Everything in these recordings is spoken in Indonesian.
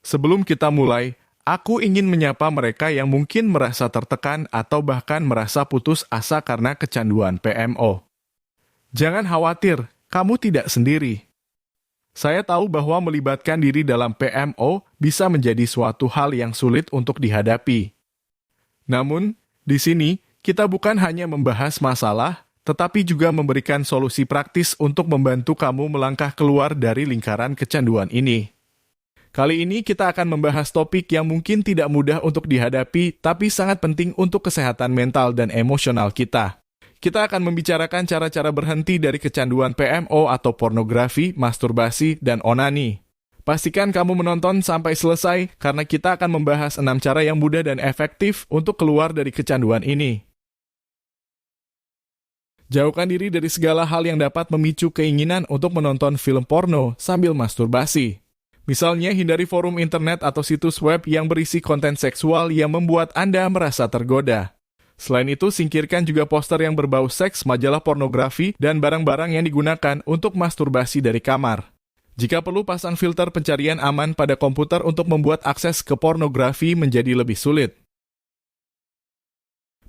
Sebelum kita mulai, aku ingin menyapa mereka yang mungkin merasa tertekan atau bahkan merasa putus asa karena kecanduan PMO. Jangan khawatir, kamu tidak sendiri. Saya tahu bahwa melibatkan diri dalam PMO bisa menjadi suatu hal yang sulit untuk dihadapi. Namun, di sini kita bukan hanya membahas masalah, tetapi juga memberikan solusi praktis untuk membantu kamu melangkah keluar dari lingkaran kecanduan ini. Kali ini kita akan membahas topik yang mungkin tidak mudah untuk dihadapi, tapi sangat penting untuk kesehatan mental dan emosional kita. Kita akan membicarakan cara-cara berhenti dari kecanduan PMO atau pornografi, masturbasi, dan onani. Pastikan kamu menonton sampai selesai, karena kita akan membahas 6 cara yang mudah dan efektif untuk keluar dari kecanduan ini. Jauhkan diri dari segala hal yang dapat memicu keinginan untuk menonton film porno sambil masturbasi. Misalnya, hindari forum internet atau situs web yang berisi konten seksual yang membuat Anda merasa tergoda. Selain itu, singkirkan juga poster yang berbau seks, majalah pornografi, dan barang-barang yang digunakan untuk masturbasi dari kamar. Jika perlu, pasang filter pencarian aman pada komputer untuk membuat akses ke pornografi menjadi lebih sulit.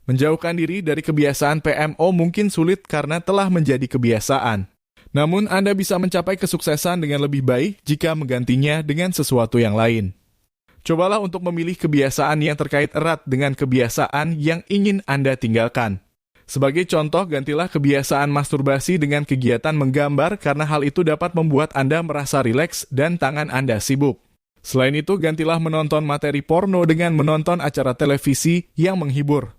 Menjauhkan diri dari kebiasaan PMO mungkin sulit karena telah menjadi kebiasaan. Namun, Anda bisa mencapai kesuksesan dengan lebih baik jika menggantinya dengan sesuatu yang lain. Cobalah untuk memilih kebiasaan yang terkait erat dengan kebiasaan yang ingin Anda tinggalkan. Sebagai contoh, gantilah kebiasaan masturbasi dengan kegiatan menggambar karena hal itu dapat membuat Anda merasa rileks dan tangan Anda sibuk. Selain itu, gantilah menonton materi porno dengan menonton acara televisi yang menghibur.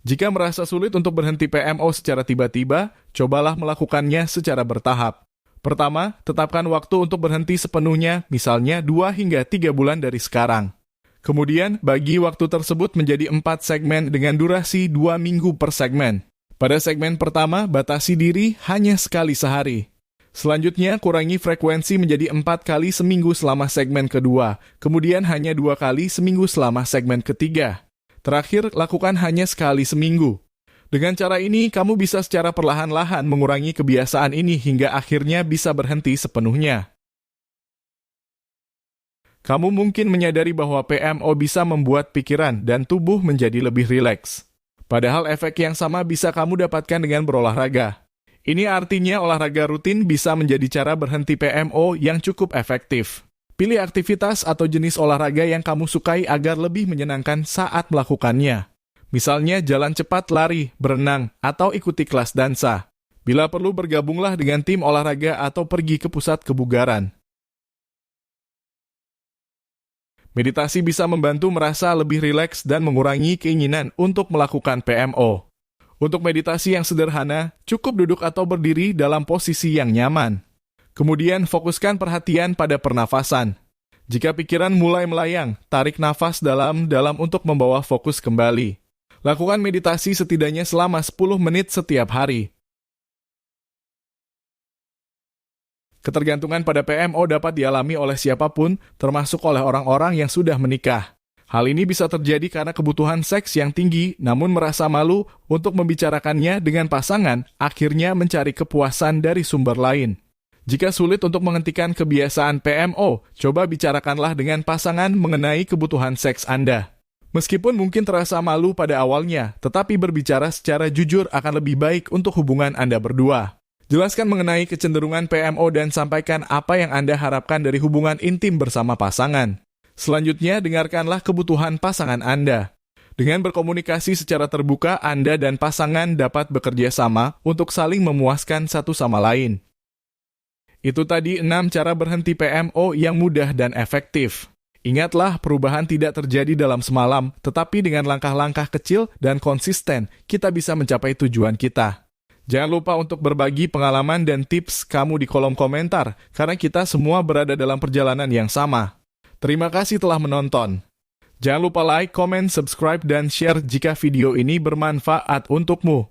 Jika merasa sulit untuk berhenti PMO secara tiba-tiba, cobalah melakukannya secara bertahap. Pertama, tetapkan waktu untuk berhenti sepenuhnya, misalnya 2 hingga 3 bulan dari sekarang. Kemudian, bagi waktu tersebut menjadi 4 segmen dengan durasi 2 minggu per segmen. Pada segmen pertama, batasi diri hanya sekali sehari. Selanjutnya, kurangi frekuensi menjadi 4 kali seminggu selama segmen kedua, kemudian hanya 2 kali seminggu selama segmen ketiga. Terakhir, lakukan hanya sekali seminggu. Dengan cara ini, kamu bisa secara perlahan-lahan mengurangi kebiasaan ini hingga akhirnya bisa berhenti sepenuhnya. Kamu mungkin menyadari bahwa PMO bisa membuat pikiran dan tubuh menjadi lebih rileks. Padahal efek yang sama bisa kamu dapatkan dengan berolahraga. Ini artinya olahraga rutin bisa menjadi cara berhenti PMO yang cukup efektif. Pilih aktivitas atau jenis olahraga yang kamu sukai agar lebih menyenangkan saat melakukannya. Misalnya jalan cepat, lari, berenang, atau ikuti kelas dansa. Bila perlu, bergabunglah dengan tim olahraga atau pergi ke pusat kebugaran. Meditasi bisa membantu merasa lebih rileks dan mengurangi keinginan untuk melakukan PMO. Untuk meditasi yang sederhana, cukup duduk atau berdiri dalam posisi yang nyaman. Kemudian, fokuskan perhatian pada pernafasan. Jika pikiran mulai melayang, tarik nafas dalam-dalam untuk membawa fokus kembali. Lakukan meditasi setidaknya selama 10 menit setiap hari. Ketergantungan pada PMO dapat dialami oleh siapapun, termasuk oleh orang-orang yang sudah menikah. Hal ini bisa terjadi karena kebutuhan seks yang tinggi, namun merasa malu untuk membicarakannya dengan pasangan, akhirnya mencari kepuasan dari sumber lain. Jika sulit untuk menghentikan kebiasaan PMO, coba bicarakanlah dengan pasangan mengenai kebutuhan seks Anda. Meskipun mungkin terasa malu pada awalnya, tetapi berbicara secara jujur akan lebih baik untuk hubungan Anda berdua. Jelaskan mengenai kecenderungan PMO dan sampaikan apa yang Anda harapkan dari hubungan intim bersama pasangan. Selanjutnya, dengarkanlah kebutuhan pasangan Anda. Dengan berkomunikasi secara terbuka, Anda dan pasangan dapat bekerja sama untuk saling memuaskan satu sama lain. Itu tadi 6 cara berhenti PMO yang mudah dan efektif. Ingatlah, perubahan tidak terjadi dalam semalam, tetapi dengan langkah-langkah kecil dan konsisten, kita bisa mencapai tujuan kita. Jangan lupa untuk berbagi pengalaman dan tips kamu di kolom komentar, karena kita semua berada dalam perjalanan yang sama. Terima kasih telah menonton. Jangan lupa like, comment, subscribe, dan share jika video ini bermanfaat untukmu.